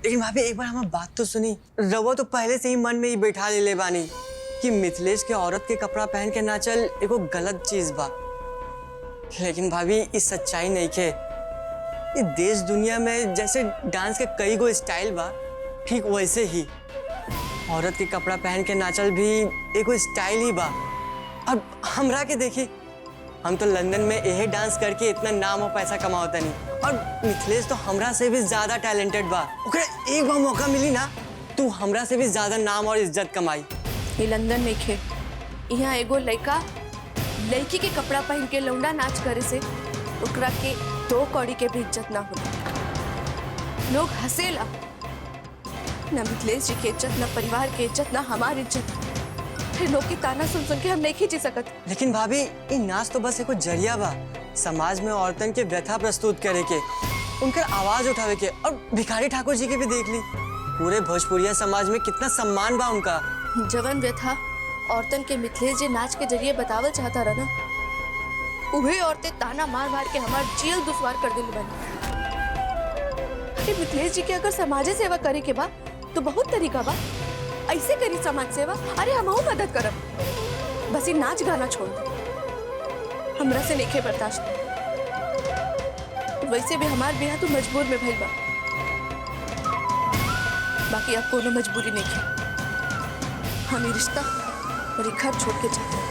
लेकिन भाभी एक बार हमारी बात तो सुनी। रवा तो पहले से ही मन में ही बैठा ले बानी कि मिथिलेश के औरत के कपड़ा पहन के नाचल एगो गलत चीज बा। लेकिन भाभी इस सच्चाई नहीं के। इस देश दुनिया में जैसे डांस के कई गो स्टाइल बा, ठीक वैसे ही औरत के कपड़ा पहन के नाचल भी एगो स्टाइल ही बा। अब हमरा के देखी, हम तो लंदन में यही डांस करके इतना नाम और पैसा कमाओता नहीं, और मिथिलेश तो हमरा से भी ज्यादा टैलेंटेड बा। ओकरा एक बार मौका मिली ना, तू हमरा से भी ज्यादा नाम और इज्जत कमाई। ये लंदन में खे, यहाँ एगो लड़की के कपड़ा पहन के लौंडा नाच करे से ओकरा के 2 कौड़ी के भी इज्जत ना होला। लोग हंसेला, ना मिथिलेश जी की इज्जत, ना परिवार की इज्जत, ना हमारी इज्जत। फिर लोग की ताना सुन सुन के हम नहीं खींची सकत। लेकिन भाभी ये नाच तो बस एको जरिया बा समाज में औरतन के व्यथा प्रस्तुत करे के, उनकर आवाज उठावे के। और भिखारी ठाकुर जी के भी देख ली, पूरे भोजपुरिया समाज में कितना सम्मान बा उनका। जवन व्यथा औरतन के मिथिलेश जी नाच के जरिए बतावल चाहता रहा ना, उहे औरतें ताना मार मार के हमार जेल दुश्वार कर दिल बनी। अरे मिथिलेश जी के अगर समाज सेवा करे के बा तो बहुत तरीका बा, ऐसे करी समाज सेवा। अरे हम मदद करब, बस ये नाच गाना छोड़ दो, हमरा से नहीं बर्दाश्त। वैसे भी हमार ब्याह तो मजबूर में भइल बा, बाकी अब कोनो मजबूरी नहीं है। हम ये रिश्ता और ये घर छोड़ के जाते हैं।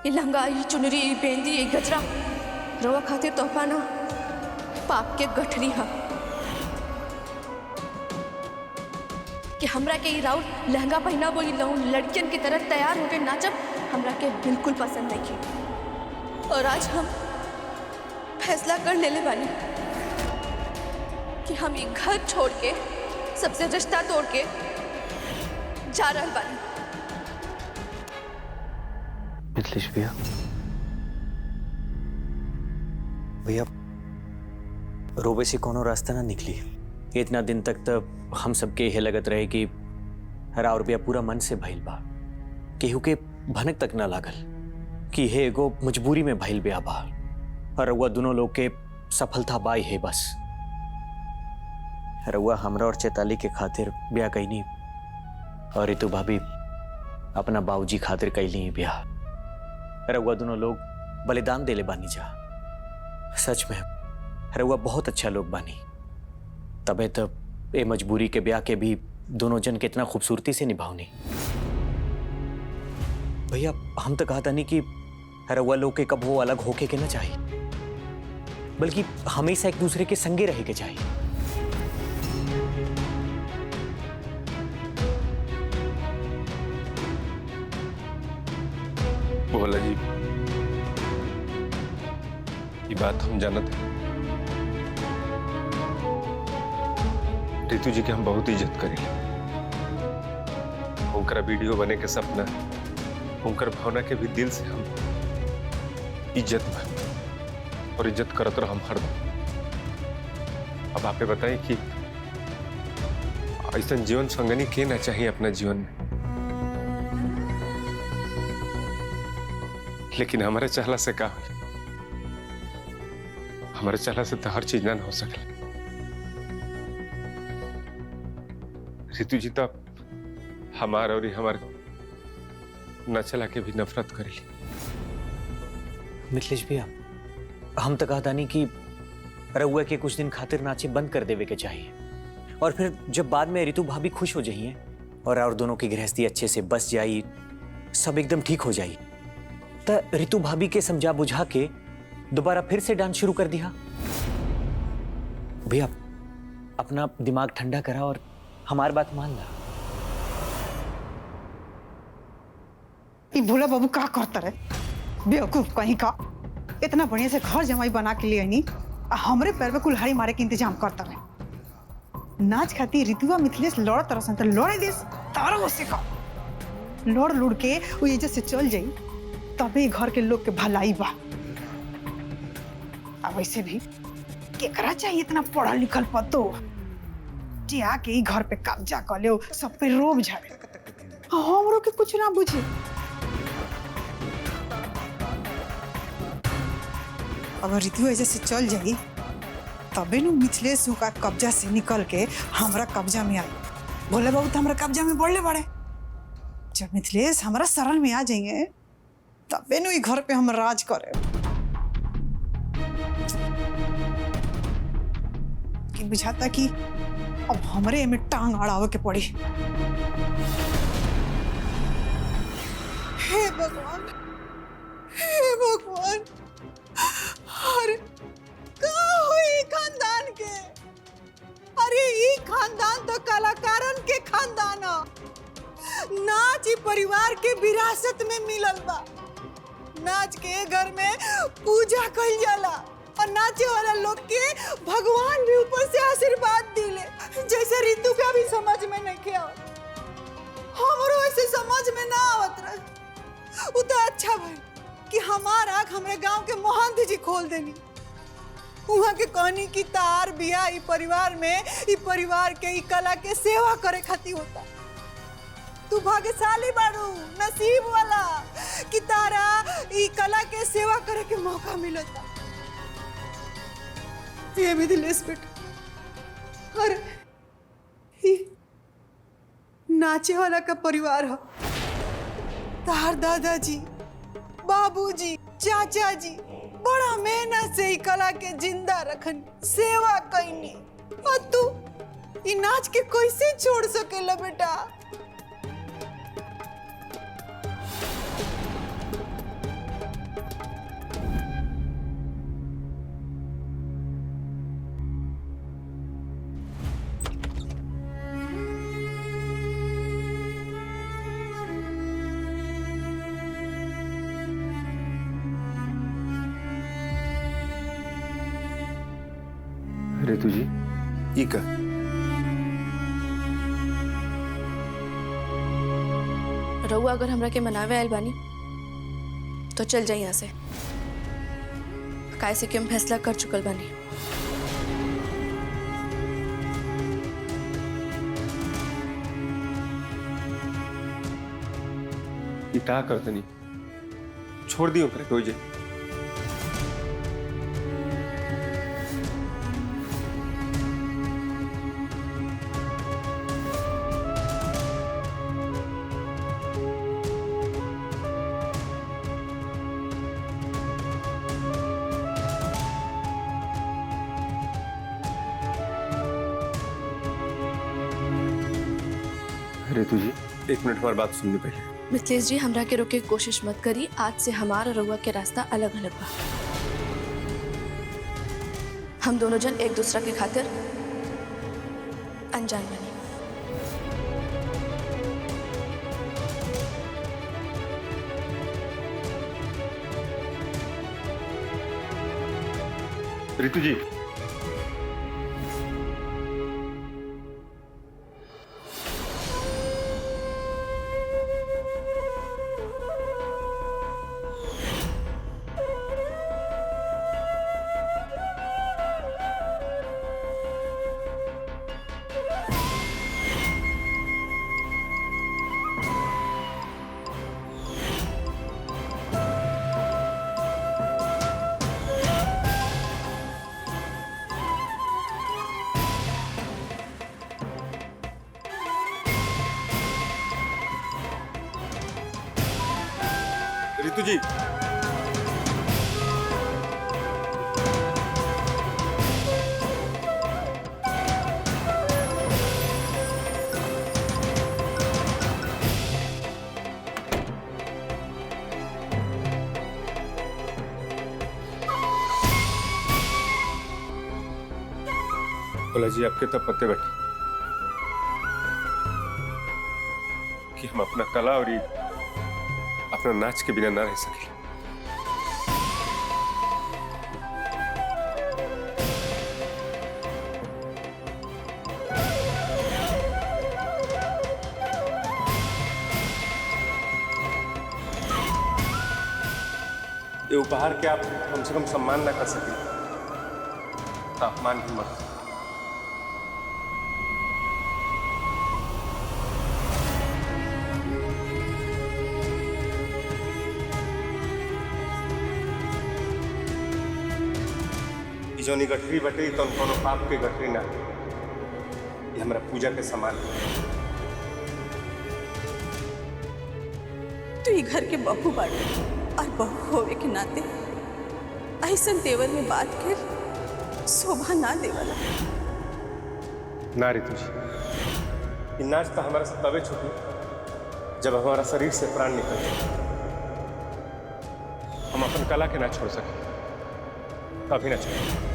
ये लहंगा, ये चुनरी, ये बेंदी, ये गजरा रवा खातिर तोहफा ना, पाप के गठरी हा। कि हमरा के ये राउर लहंगा पहना वो लड़कियन की तरह तैयार होकर नाचब हमरा के बिल्कुल पसंद नहीं की। और आज हम फैसला कर लेले बानी कि हम ये घर छोड़ के, सबसे रिश्ता तोड़ के जा रहल बानी। मिथिलेश भैया, भैया रोबे से कोनो रास्ता ना निकली। इतना दिन तक तो हम सबके यह लगत रहे कि राव रुपया पूरा मन से भइल बा, केहू के भनक तक ना लागल कि हे एगो मजबूरी में भइल ब्याह बा, और रउआ दोनों लोग के सफलता बाई है। बस रउआ हमरा और चैताली के खातिर ब्याह कैनी, और रितु भाभी अपना बाबूजी खातिर कैली ब्याह। रउआ दोनों लोग बलिदान देले बानी जा। सच में रउआ बहुत अच्छा लोग बानी, तबे तो ए मजबूरी के ब्याह के भी दोनों जन कितना खूबसूरती से निभावनी। भैया हम तो कहा था नहीं कि रउआ लोग के कब वो अलग होके के ना चाहिए, बल्कि हमेशा एक दूसरे के संगे रहे के चाहिए। बोला जी, ये बात हम जानते हैं। रितु जी के हम बहुत इज्जत करें। उनका वीडियो बने के सपना, उनकर भावना के भी दिल से हम इज्जत में और इज्जत करत रहो हम हरदम। अब आपे बताएं कि ऐसा जीवन संगनी के ना चाहिए अपना जीवन में, लेकिन हमारे चाहला से का हुई? हमारे चाहला से तो हर चीज ना हो सके। रितु जी तो हमारे और हमारे न चला के भी नफरत करेली। मिथिलेश भैया हम तो कहा था नहीं कि रउआ के कुछ दिन खातिर नाचे बंद कर देवे के चाहिए, और फिर जब बाद में रितु भाभी खुश हो जाइए और दोनों की गृहस्थी अच्छे से बस जाई, सब एकदम ठीक हो जाई, तो रितु भाभी के समझा बुझा के दोबारा फिर से डांस शुरू कर दिया। भैया अपना दिमाग ठंडा करा और हमारी बात मान ला। भोला बाबू का करता रहे बेवकूफ कहीं का। इतना बढ़िया से घर जमाई बना के लिए नहीं, हमरे पैर पे कुल्हाड़ी मारे के इंतजाम करता रहे। नाच खाती रितुआ मिथिलेश लड़ तरह तो लड़े देश तारा उससे का लड़ लुड़ के वो इज्जत से चल जाई, तबे घर के लोग के भलाई बा। अब वैसे भी केकरा चाहिए इतना पढ़ा लिखल पतो जे आके घर पे कब्जा कर ले, सब पे रोब झाड़े, हमरो के कुछ ना बुझे। अगर ऋतु ऐसे से चल जाई तबे नु मिथिलेश का कब्जा से निकल के हमरा कब्जा में आई। भोले बाबू तो हमरा कब्जा में बढ़ले बड़े। जब मिथिलेश हमारा शरण में आ जाएंगे तबे नु ई घर पे हम राज करे। कि बुझाता कि अब हमरे में टांग अड़ावे के पड़ी। हे भगवान, हे भगवान, अरे का हुई खानदान के? अरे ई खानदान तो कलाकारन के खानदान ह। नाच ई परिवार के विरासत में मिलल बा। नाच के घर में पूजा कइल जाला और नाचे वाला लोग के भगवान भी ऊपर से आशीर्वाद दिले। जैसे ऋतु का भी समझ में नहीं आवत, हमरो ऐसे समझ में ना आवत रहे। वो तो अच्छा भाई कि हमार आँख हमारे गांव के मोहंत जी खोल देनी। वहाँ के कहनी की तार बिया ई परिवार में, ई परिवार के ई कला के सेवा करे खातिर होता। तू भाग्यशाली बारू, नसीब वाला कि तारा ई कला के सेवा करे के मौका मिलता। ये मिथिलेश बेटा, अरे ई नाचे वाला का परिवार है। तार दादाजी, बाबूजी, चाचा जी बड़ा मेहनत से ई कला के जिंदा रखन, सेवा कईनी। और तू ई नाच के कैसे छोड़ सकेला बेटा? ऋतु जी ई का रहुआ अगर हमरा के मनावे आयल बानी तो चल जाए यहाँ से। काहे से कि हम फैसला कर चुकल बानी। ई का करतनी, छोड़ दियो करे कोई जे। ऋतु जी एक मिनट हमारी बात सुनने पहले। मिथिलेश जी, हमरा के रोके की कोशिश मत करी। आज से हमारा रहुआ के रास्ता अलग अलग बा। हम दोनों जन एक दूसरा के खातिर अनजान बने। ऋतु जी ऋतु जी भोला जी आपके तब पत्ते बैठे कि हम अपना कला और अपना नाच के बिना ना रह सके। ये उपहार के आप कम से कम सम्मान ना कर सके तो अपमान भी मत। जौन गठरी बटे तो कोनो पाप के गठरी ना, ये हमारा पूजा के समान है। तू ये घर के बहू बाड़े और बहू होवे के नाते ऐसा देवर में बात कर शोभा ना देवला। ना ऋतु जी, ये नाच तो हमारा से तबे छूटी जब हमारा शरीर से प्राण निकल जाए। हम अपन कला के ना छोड़ सके, कभी ना छोड़।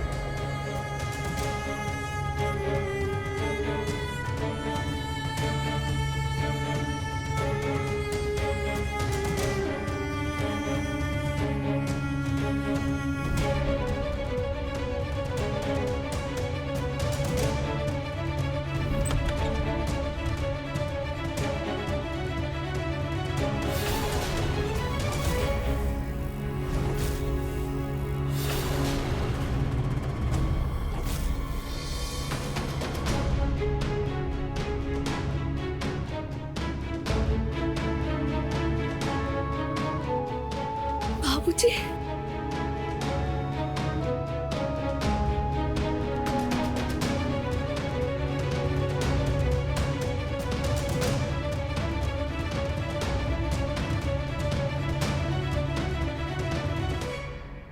बाबूजी,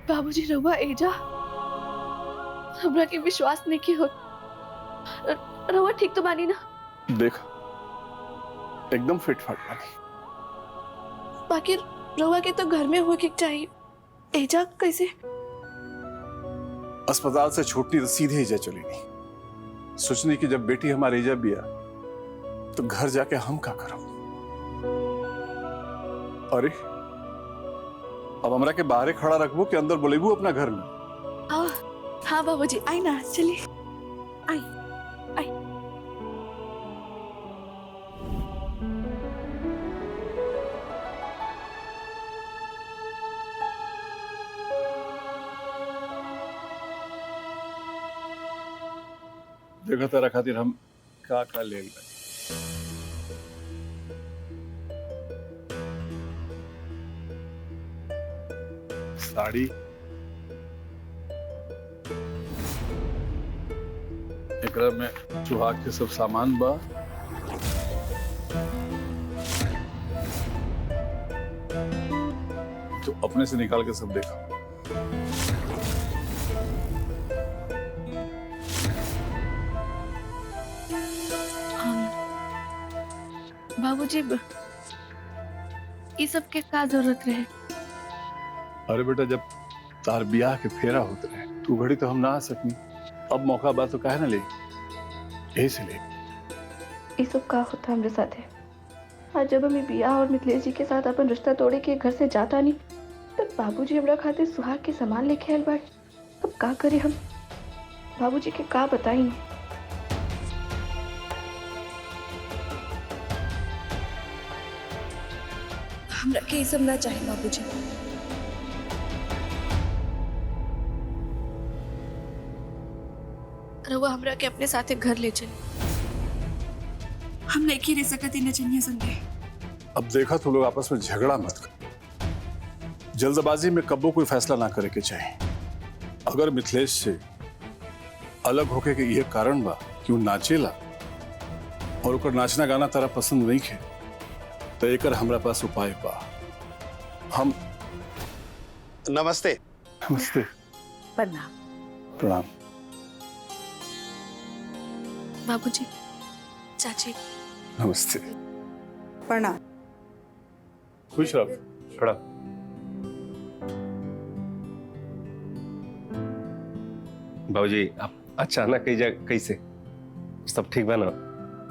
बाबूजी रउआ एजा हमरा के विश्वास नहीं की हो। रउआ ठीक तो बानी ना? देख एकदम फिट फाट बानी। बाकी रउआ के तो घर में हो के चाहिए, एजा कैसे? अस्पताल से छूटनी तो सीधे एजा चली गई। सोचने की जब बेटी हमारे एजा बिया तो घर जाके हम क्या करब। अरे अब हमरा के बाहर खड़ा रखबो कि अंदर बोलेबू अपना घर में? हाँ बाबूजी, आई ना, चलिए आई आई। देखा तारा खातिर हम का ले गए। साड़ी, एकरा में सुहाग के सब सामान बा। तो अपने से निकाल के सब देखा। बाबूजी, ये सब के का जरूरत रहे? अरे बेटा, जब तार ब्याह के फेरा होते रहे तू घड़ी तो हम ना आ सकनी। अब मौका बात तो काहे ना ले, यही से ले। ये सब का होता हमरे साथ है। आज जब हम बिया और मिथिलेश जी के साथ अपन रिश्ता तोड़े के घर से जाता नहीं, तब बाबूजी हमरा खातिर सुहाग के सामान लेके आयल बाड़े। अब का करे हम? बाबूजी के का बताई? हमरा के ये सब ना चाहिए बाबूजी। रउआ हमरा के अपने साथे घर ले चले। हम नहीं रह सकती नचनिया संगे। अब देखा तो लोग आपस में झगड़ा मत कर। जल्दबाजी में कब्बो कोई फैसला ना करे के चाहिए। अगर मिथिलेश से अलग होके के ये कारण बा कि वो नाचेला और ओकर नाचना गाना तारा पसंद नहीं है, तो एकर हमरा पास उपाय बा। हम नमस्ते। नमस्ते। प्रणाम। प्रणाम। बाबूजी, चाची, नमस्ते। प्रणाम। खुश रहो। खड़ा। बाबूजी, आप अचानक कैसे? सब ठीक बा ना?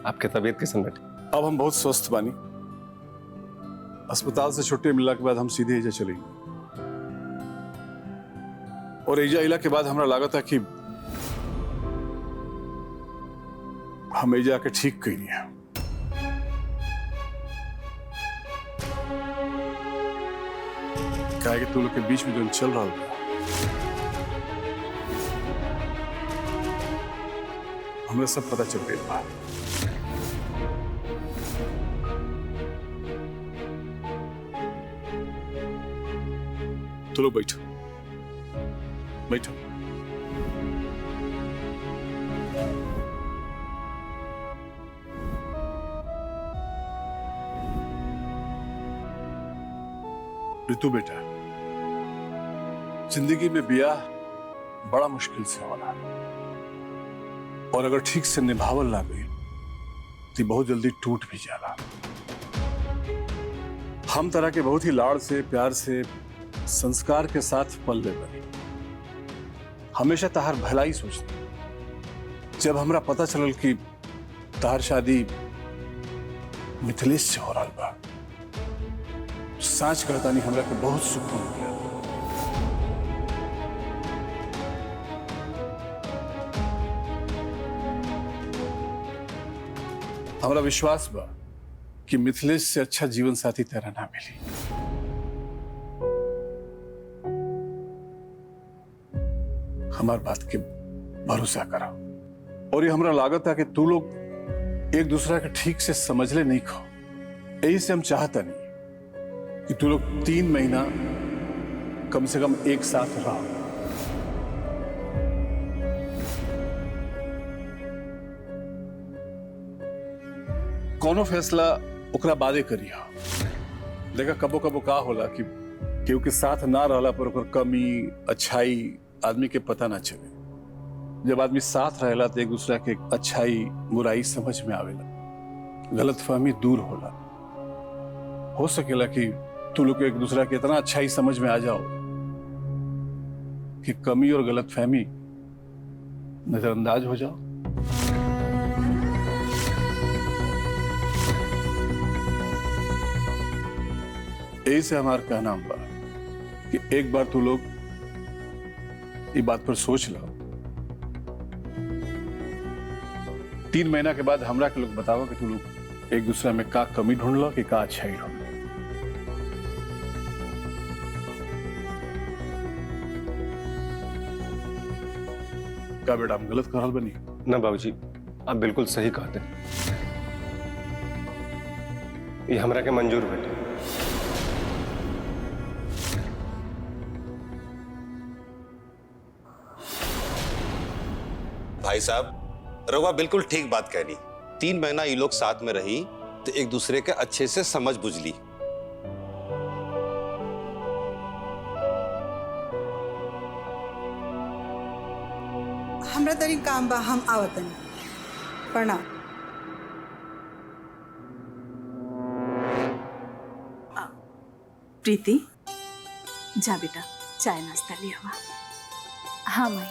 आपके तबीयत कैसे बैठे? अब हम बहुत स्वस्थ बानी। अस्पताल से छुट्टी मिलने के बाद हम सीधे एजा चलेंगे। और एजा इला के बाद हमरा लागत है कि हम एजा के ठीक कही है। क्या है कि तू लोग के बीच में जो चल रहा होगा, हमें सब पता चल गया। तो लोग बैठो बैठो। ऋतु बेटा, जिंदगी में ब्याह बड़ा मुश्किल से होला और अगर ठीक से निभावल ना गई तो बहुत जल्दी टूट भी जाला। हम तरह के बहुत ही लाड़ से, प्यार से, संस्कार के साथ पल बने, हमेशा तहार भलाई सोचते। जब हमरा पता चलल कि तहार शादी मिथिलेश से हो रहा बा, साच कहता नहीं हमरा के बहुत सुकून मिला। हमरा विश्वास बा कि मिथिलेश से अच्छा जीवन साथी तेरा ना मिली। हमार बात के भरोसा करा। और ये हमरा लागत है कि तू लोग एक दूसरा के ठीक से समझ ले नहीं खो। यही से हम चाहता नहीं कि तू लोग 3 महीना कम से कम एक साथ रहो। कोनो फैसला ओकरा बादे करिया। देखा कबो कबो का होला कि केहू के साथ ना रहला पर ओकर कमी अच्छाई आदमी के पता ना चले। जब आदमी साथ रहेला तो एक दूसरा के अच्छाई बुराई समझ में आवेला, गलतफहमी दूर होला। हो सकेला कि तू लोग एक दूसरा के इतना अच्छाई समझ में आ जाओ कि कमी और गलतफहमी नजरअंदाज हो जाओ। यही से हमारा कहना बा कि एक बार तू लोग ये बात पर सोच लो। 3 महीना के बाद हमरा के लोग बताओ कि तू लोग एक दूसरे में का कमी ढूंढ लो कि का अच्छाई ढूंढ लो। का बेटा हम गलत कहल बनी? ना बाबूजी, आप बिल्कुल सही कहते हैं। ये हमरा के मंजूर बेटे। भाई साहब, रउआ बिल्कुल ठीक बात कह रही। 3 महीना ये लोग साथ में रही तो एक दूसरे के अच्छे से समझ बुझ ली। हमरा तरी काम बा, हम आवतन। प्रणाम। प्रीति, जा बेटा चाय नाश्ता ले आवा। हाँ माई।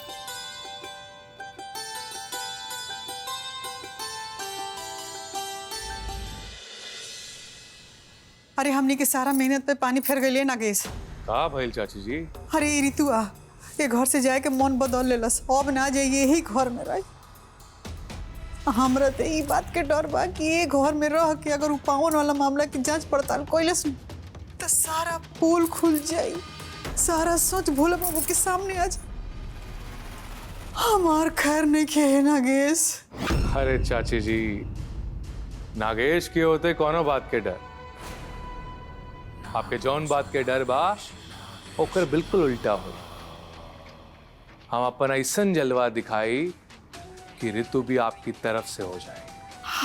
अरे हमनी के सारा मेहनत पे पानी फेर गई नागेश। का भइल चाची जी? अरे ई ऋतुआ ये घर से जाए के मन बदल लेलस, अब ना जाइए यही घर में रह। हमरा तो ई बात के डर बा कि ये घर में रह के अगर पावन वाला मामला की जांच पड़ताल कोइलस तो सारा पोल खुल जाई, सारा सच भोला बाबू के सामने आ जाए। हमार खैर नहीं खे नागेश। अरे चाची जी, नागेश के होते कोनो बात के डर। आपके जौन बात के डर बा ओकर बिल्कुल उल्टा हो। हम अपन ऐसन जलवा दिखाई कि ऋतु भी आपकी तरफ से हो जाए।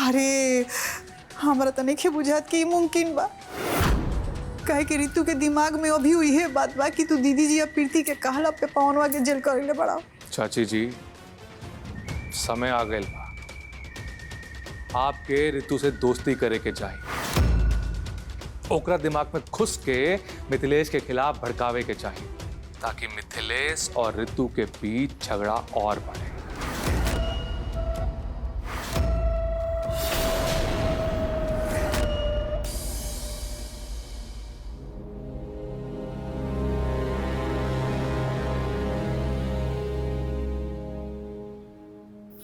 अरे हमरा तो नहीं बुझात कि मुमकिन बा, काहे कि ऋतु के दिमाग में अभी यही बात बा कि तू दीदी जी या प्रीति के कहला पे पवनवा के जेल कर ले बड़ा। चाची जी, समय आ गए बा, आपके ऋतु से दोस्ती करे के चाहिए। ओकरा दिमाग में घुस के मिथिलेश के खिलाफ भड़कावे के चाहिए ताकि मिथिलेश और ऋतु के बीच झगड़ा और बढ़े।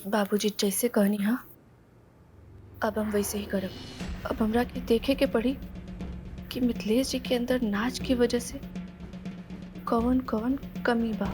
बाबूजी जैसे कहनी, हाँ अब हम वैसे ही करब। अब हमरा के देखे के पड़ी कि मिथिलेश जी के अंदर नाच की वजह से कौन कौन कमी बा।